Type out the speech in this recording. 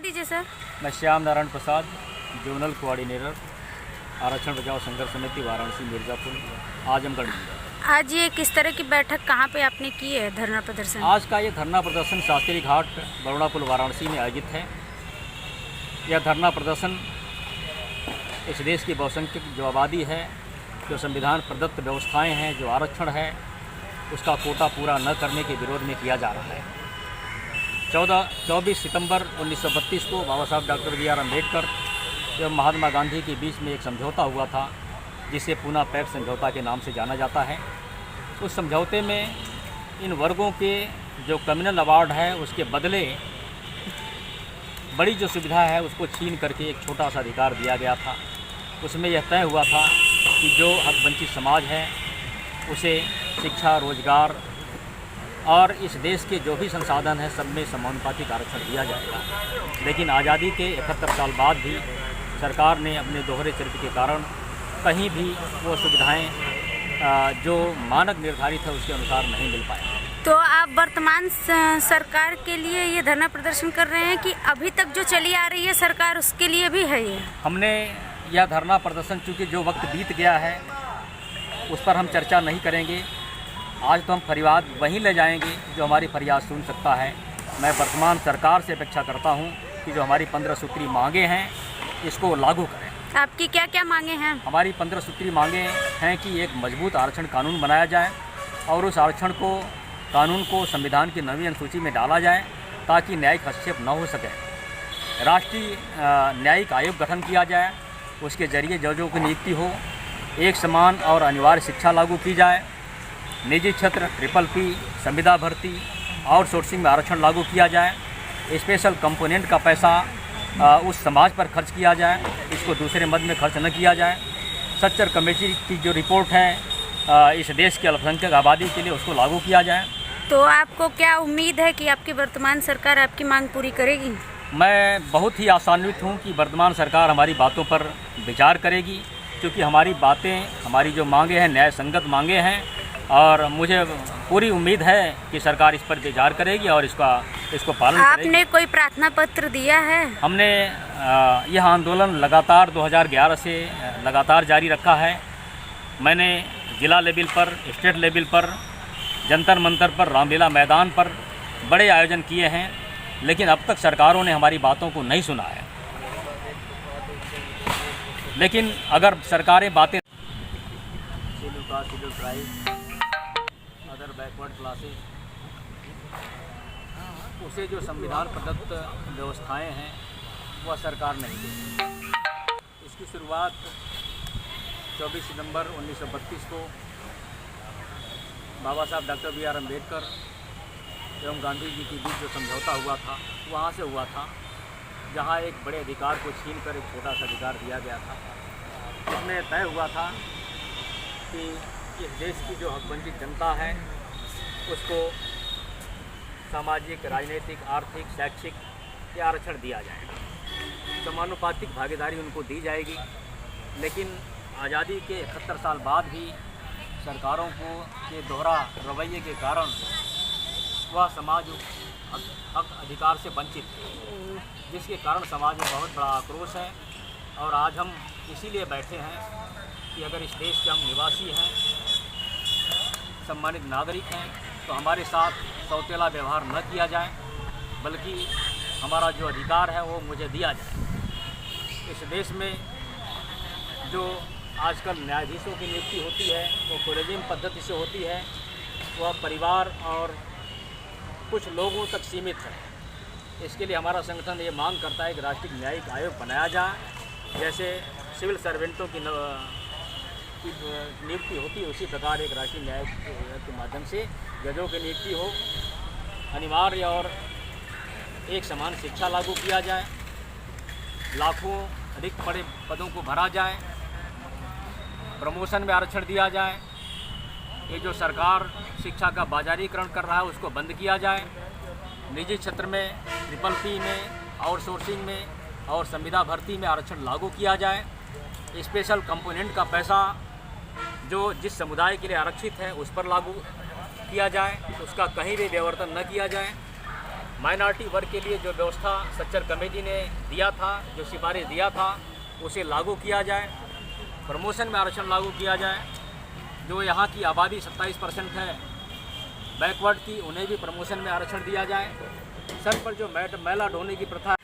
दीजिए सर। मैं Shyam Narayan Prasad, zonal coordinator, आरक्षण बचाओ संघर्ष समिति, वाराणसी, मिर्ज़ापुर, आजमगढ़ मंडल। आज ये किस तरह की बैठक कहाँ पे आपने की है, धरना प्रदर्शन? आज का ये धरना प्रदर्शन शास्त्री घाट, बरोड़ा पुल, वाराणसी में आयोजित है। यह धरना प्रदर्शन इस देश की बहुसंख्यक जो आबादी है, जो संविधान प्रदत्त व्यवस्थाएं हैं, जो आरक्षण है, उसका कोटा पूरा न करने के विरोध में किया जा रहा है। 24 सितंबर 1932 को बाबा साहब डॉक्टर बी आर अम्बेडकर एवं महात्मा गांधी के बीच में एक समझौता हुआ था, जिसे पूना पैक्ट समझौता के नाम से जाना जाता है। उस समझौते में इन वर्गों के जो कम्युनल अवार्ड है, उसके बदले बड़ी जो सुविधा है उसको छीन करके एक छोटा सा अधिकार दिया गया था। उसमें यह तय हुआ था कि जो हक वंचित समाज है उसे शिक्षा, रोजगार और इस देश के जो भी संसाधन हैं सब में समानुपातिक आरक्षण दिया जाएगा। लेकिन आज़ादी के 71 साल बाद भी सरकार ने अपने दोहरे चरित्र के कारण कहीं भी वो सुविधाएं जो मानक निर्धारित है उसके अनुसार नहीं मिल पाए। तो आप वर्तमान सरकार के लिए ये धरना प्रदर्शन कर रहे हैं कि अभी तक जो चली आ रही है सरकार उसके लिए भी है ये? हमने यह धरना प्रदर्शन, चूँकि जो वक्त बीत गया है उस पर हम चर्चा नहीं करेंगे। आज तो हम फरियाद वहीं ले जाएंगे जो हमारी फरियाद सुन सकता है। मैं वर्तमान सरकार से अपेक्षा करता हूं कि जो हमारी 15 सूत्री मांगे हैं इसको लागू करें। आपकी क्या क्या मांगे हैं? हमारी 15 सूत्री मांगे हैं कि एक मजबूत आरक्षण कानून बनाया जाए और उस आरक्षण को, कानून को संविधान की 9वीं अनुसूची में डाला जाए ताकि न्यायिक हस्तक्षेप न हो सके। राष्ट्रीय न्यायिक आयोग गठन किया जाए, उसके जरिए जजों की नियुक्ति हो, एक समान और अनिवार्य शिक्षा लागू की जाए, निजी क्षेत्र, PPP, संविदा भर्ती, आउटसोर्सिंग में आरक्षण लागू किया जाए, स्पेशल कंपोनेंट का पैसा उस समाज पर खर्च किया जाए, इसको दूसरे मद में खर्च न किया जाए। सच्चर कमेटी की जो रिपोर्ट है इस देश की अल्पसंख्यक आबादी के लिए, उसको लागू किया जाए। तो आपको क्या उम्मीद है कि आपकी वर्तमान सरकार आपकी मांग पूरी करेगी? मैं बहुत ही आशान्वित हूँ कि वर्तमान सरकार हमारी बातों पर विचार करेगी, क्योंकि हमारी बातें, हमारी जो मांगे हैं न्याय संगत मांगे हैं और मुझे पूरी उम्मीद है कि सरकार इस पर विचार करेगी और इसको पालन करेगी। आपने कोई प्रार्थना पत्र दिया है? हमने यह आंदोलन लगातार 2011 से लगातार जारी रखा है। मैंने जिला लेवल पर, स्टेट लेवल पर, जंतर मंतर पर, रामलीला मैदान पर बड़े आयोजन किए हैं, लेकिन अब तक सरकारों ने हमारी बातों को नहीं सुना है। लेकिन अगर सरकारें बातें schedule caste, schedule tribe, other backward classes, उसे जो संविधान प्रदत्त व्यवस्थाएं हैं वह सरकार नहीं देती। इसकी शुरुआत 24 सितंबर 1932 को बाबा साहब डॉक्टर बी आर अम्बेडकर एवं गांधी जी के बीच जो समझौता हुआ था वहाँ से हुआ था, जहाँ एक बड़े अधिकार को छीन कर एक छोटा सा अधिकार दिया गया था। इसमें तय हुआ था कि इस देश की जो हकवंचित जनता है उसको सामाजिक, राजनीतिक, आर्थिक, शैक्षिक ये आरक्षण दिया जाएगा, समानुपातिक भागीदारी उनको दी जाएगी। लेकिन आज़ादी के 71 साल बाद भी सरकारों को के दोहरा रवैये के कारण वह समाज हक अधिकार से वंचित है, जिसके कारण समाज में बहुत बड़ा आक्रोश है। और आज हम इसीलिए बैठे हैं कि अगर इस देश के हम निवासी हैं, सम्मानित नागरिक हैं, तो हमारे साथ सौतेला व्यवहार न किया जाए, बल्कि हमारा जो अधिकार है वो मुझे दिया जाए। इस देश में जो आजकल न्यायाधीशों की नियुक्ति होती है वो कोलेजियम पद्धति से होती है, वह परिवार और कुछ लोगों तक सीमित है। इसके लिए हमारा संगठन ये मांग करता है कि राष्ट्रीय न्यायिक आयोग बनाया जाए। जैसे सिविल सर्वेंटों की नियुक्ति होती है, उसी प्रकार एक राष्ट्रीय न्यायिक के माध्यम से जजों की नियुक्ति हो, अनिवार्य और एक समान शिक्षा लागू किया जाए, लाखों अधिक बड़े पदों को भरा जाए, प्रमोशन में आरक्षण दिया जाए, ये जो सरकार शिक्षा का बाजारीकरण कर रहा है उसको बंद किया जाए, निजी क्षेत्र में, PPP में, आउटसोर्सिंग में और संविदा भर्ती में आरक्षण लागू किया जाए, स्पेशल कंपोनेंट का पैसा जो जिस समुदाय के लिए आरक्षित है उस पर लागू किया जाए, उसका कहीं भी व्यवर्तन न किया जाए। माइनॉरिटी वर्ग के लिए जो व्यवस्था सच्चर कमेटी ने दिया था, जो सिफारिश दिया था, उसे लागू किया जाए। प्रमोशन में आरक्षण लागू किया जाए। जो यहाँ की आबादी 27% है बैकवर्ड की, उन्हें भी प्रमोशन में आरक्षण दिया जाए। सर पर जो मैला ढोने की प्रथा